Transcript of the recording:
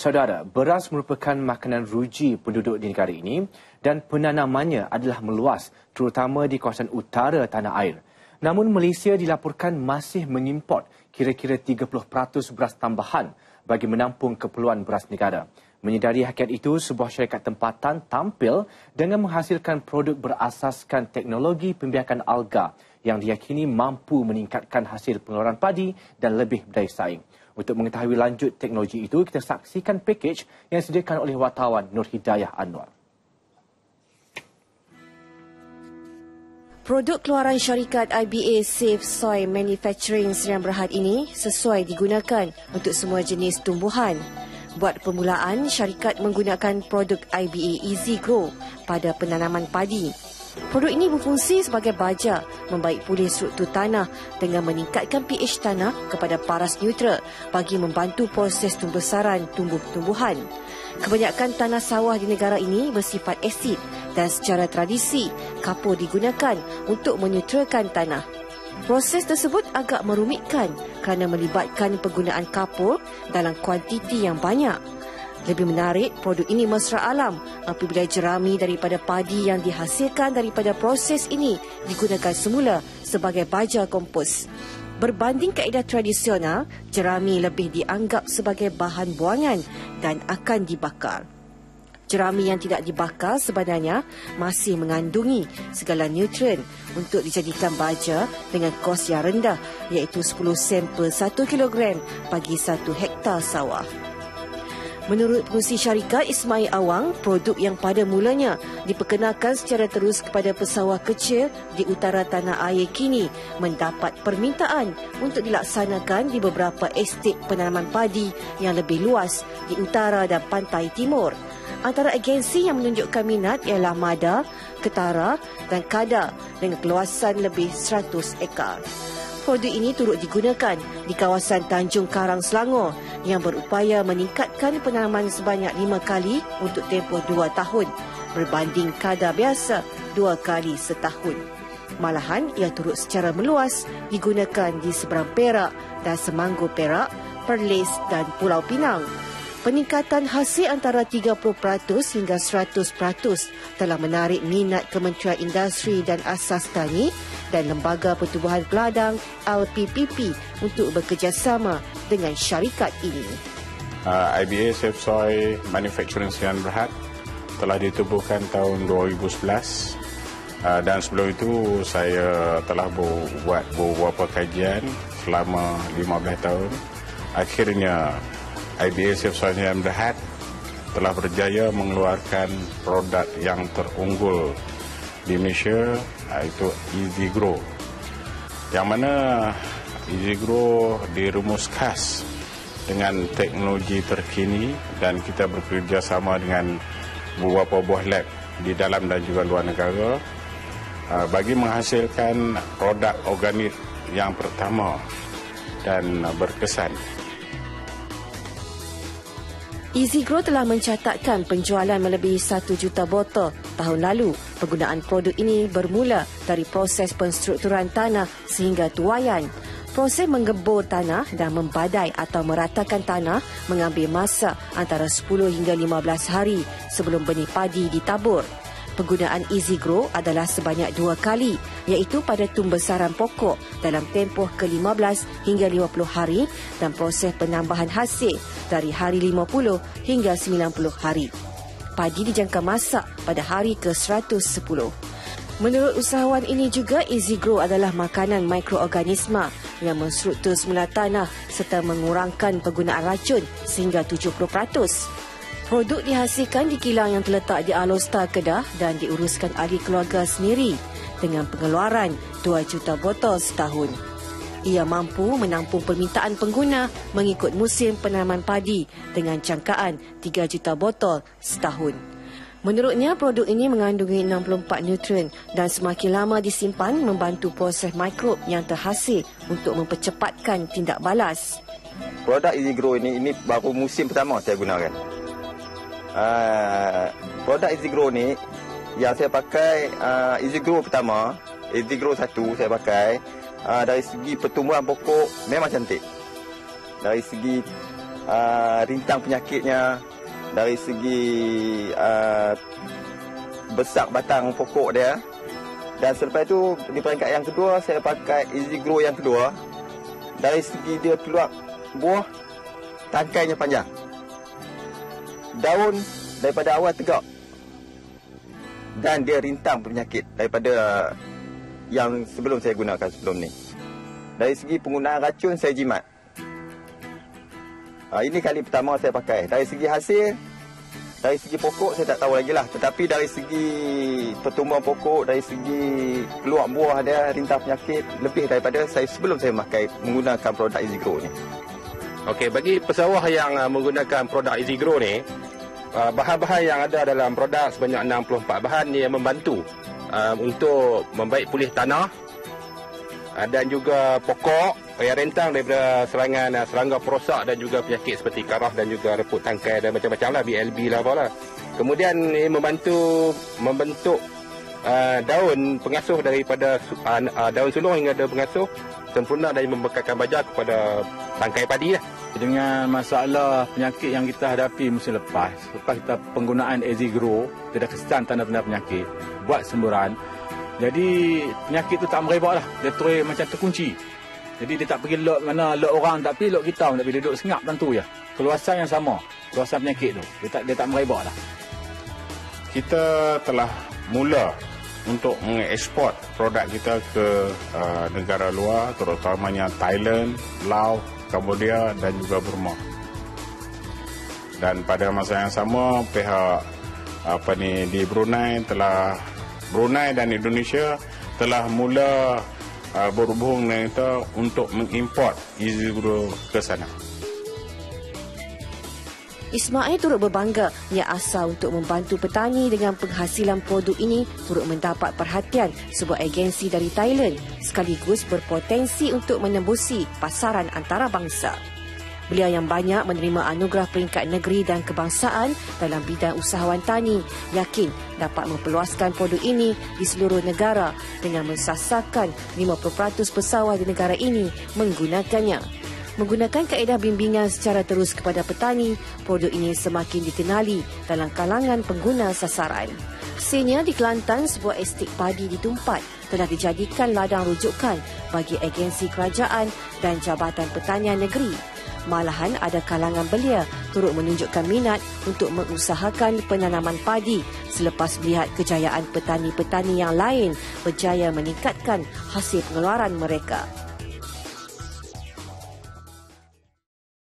Saudara, beras merupakan makanan ruji penduduk di negara ini dan penanamannya adalah meluas, terutama di kawasan utara tanah air. Namun Malaysia dilaporkan masih mengimport kira-kira 30% beras tambahan bagi menampung keperluan beras negara. Menyedari hakikat itu, sebuah syarikat tempatan tampil dengan menghasilkan produk berasaskan teknologi pembiakan alga yang diyakini mampu meningkatkan hasil pengeluaran padi dan lebih berdaya saing. Untuk mengetahui lanjut teknologi itu, kita saksikan pakej yang disediakan oleh wartawan Nur Hidayah Anwar. Produk keluaran syarikat IBA Safe Soy Manufacturing Sdn Bhd ini sesuai digunakan untuk semua jenis tumbuhan. Buat permulaan, syarikat menggunakan produk IBA Easy Grow pada penanaman padi. Produk ini berfungsi sebagai baja, membaik pulih struktur tanah dengan meningkatkan pH tanah kepada paras neutral bagi membantu proses pembesaran tumbuh-tumbuhan. Kebanyakan tanah sawah di negara ini bersifat asid dan secara tradisi, kapur digunakan untuk menyutralkan tanah. Proses tersebut agak merumitkan kerana melibatkan penggunaan kapur dalam kuantiti yang banyak. Lebih menarik, produk ini mesra alam apabila jerami daripada padi yang dihasilkan daripada proses ini digunakan semula sebagai baja kompos. Berbanding kaedah tradisional, jerami lebih dianggap sebagai bahan buangan dan akan dibakar. Jerami yang tidak dibakar sebenarnya masih mengandungi segala nutrien untuk dijadikan baja dengan kos yang rendah, iaitu 10 sen per 1 kilogram bagi 1 hektar sawah. Menurut pengurusi syarikat Ismail Awang, produk yang pada mulanya diperkenalkan secara terus kepada pesawah kecil di utara tanah air kini mendapat permintaan untuk dilaksanakan di beberapa estet penanaman padi yang lebih luas di utara dan pantai timur. Antara agensi yang menunjukkan minat ialah Mada, Ketara dan Kada dengan keluasan lebih 100 ekar. Produk ini turut digunakan di kawasan Tanjung Karang, Selangor yang berupaya meningkatkan penanaman sebanyak 5 kali untuk tempoh 2 tahun berbanding kadar biasa 2 kali setahun. Malahan ia turut secara meluas digunakan di seberang Perak dan Semanggur Perak, Perlis dan Pulau Pinang. Peningkatan hasil antara 30% hingga 100% telah menarik minat Kementerian Industri dan Asas Tani dan Lembaga Pertubuhan Peladang LPPP untuk bekerjasama dengan syarikat ini. IBA Safe Soy Manufacturing Sdn Bhd telah ditubuhkan tahun 2011 dan sebelum itu saya telah buat beberapa kajian selama 15 tahun. Akhirnya IBA Safe Soy Sdn Bhd telah berjaya mengeluarkan produk yang terunggul di Malaysia, iaitu Easy Grow. Yang mana Easy Grow dirumus khas dengan teknologi terkini dan kita bekerjasama dengan beberapa buah lab di dalam dan juga luar negara bagi menghasilkan produk organik yang pertama dan berkesan. Easy Grow telah mencatatkan penjualan melebihi 1 juta botol tahun lalu. Penggunaan produk ini bermula dari proses penstrukturan tanah sehingga tuaian. Proses menggembur tanah dan membadai atau meratakan tanah mengambil masa antara 10 hingga 15 hari sebelum benih padi ditabur. Penggunaan Easy Grow adalah sebanyak 2 kali, iaitu pada tumbesaran pokok dalam tempoh ke-15 hingga 50 hari dan proses penambahan hasil dari hari 50 hingga 90 hari. Padi dijangka masak pada hari ke-110. Menurut usahawan ini juga, Easy Grow adalah makanan mikroorganisma yang menstruktur semula tanah serta mengurangkan penggunaan racun sehingga 70%. Produk dihasilkan di kilang yang terletak di Alor-Star, Kedah dan diuruskan ahli keluarga sendiri dengan pengeluaran 2 juta botol setahun. Ia mampu menampung permintaan pengguna mengikut musim penanaman padi dengan jangkaan 3 juta botol setahun. Menurutnya, produk ini mengandungi 64 nutrien dan semakin lama disimpan membantu proses mikrob yang terhasil untuk mempercepatkan tindak balas. Produk Easy Grow ini baru musim pertama saya gunakan. Produk Easy Grow ni yang saya pakai, Easy Grow pertama, Easy Grow 1 saya pakai, dari segi pertumbuhan pokok memang cantik. Dari segi rintang penyakitnya, dari segi besar batang pokok dia. Dan selepas itu di peringkat yang kedua saya pakai Easy Grow yang kedua. Dari segi dia keluar buah, tangkainya panjang, daun daripada awal tegak, dan dia rintang penyakit daripada yang sebelum saya gunakan sebelum ni. Dari segi penggunaan racun saya jimat. Ini kali pertama saya pakai. Dari segi hasil, dari segi pokok saya tak tahu lagi lah. Tetapi dari segi pertumbuhan pokok, dari segi keluar buah dia, rintang penyakit, lebih daripada saya sebelum saya menggunakan produk Easy Grow ni. Okey, bagi pesawah yang menggunakan produk Easy Grow ni, bahan-bahan yang ada dalam produk sebanyak 64 bahan yang membantu untuk membaik pulih tanah dan juga pokok yang rentang daripada serangan serangga perosak dan juga penyakit seperti karah dan juga reput tangkai dan macam-macam lah, BLB lah apalah. Kemudian ini membentuk daun pengasuh daripada daun sulung hingga daun pengasuh sempurna dan membekalkan baja kepada tangkai padi lah. Dengan masalah penyakit yang kita hadapi musim lepas kita penggunaan Easy Grow, kita dah kesan tanda-tanda penyakit, buat semburan. Jadi penyakit tu tak merebak lah, dia terus macam terkunci. Jadi dia tak pergi lot mana, lot orang tak pergi, lot kita pun tak pergi, duduk sengap tentu je. Keluasan yang sama, keluasan penyakit tu, dia tak merebak lah. Kita telah mula untuk mengeksport produk kita ke negara luar, terutamanya Thailand, Laos, Cambodia dan juga Burma. Dan pada masa yang sama pihak di Brunei dan Indonesia telah mula berhubung dengan kita untuk mengimport Easy Grow ke sana. Ismail turut berbangga ia asal untuk membantu petani dengan penghasilan produk ini turut mendapat perhatian sebuah agensi dari Thailand sekaligus berpotensi untuk menembusi pasaran antarabangsa. Beliau yang banyak menerima anugerah peringkat negeri dan kebangsaan dalam bidang usahawan tani yakin dapat memperluaskan produk ini di seluruh negara dengan mensasarkan 50% pesawah di negara ini menggunakannya. Menggunakan kaedah bimbingan secara terus kepada petani, produk ini semakin dikenali dalam kalangan pengguna sasaran. Hasilnya di Kelantan, sebuah estate padi di Tumpat telah dijadikan ladang rujukan bagi agensi kerajaan dan Jabatan Pertanian Negeri. Malahan ada kalangan belia turut menunjukkan minat untuk mengusahakan penanaman padi selepas melihat kejayaan petani-petani yang lain berjaya meningkatkan hasil pengeluaran mereka.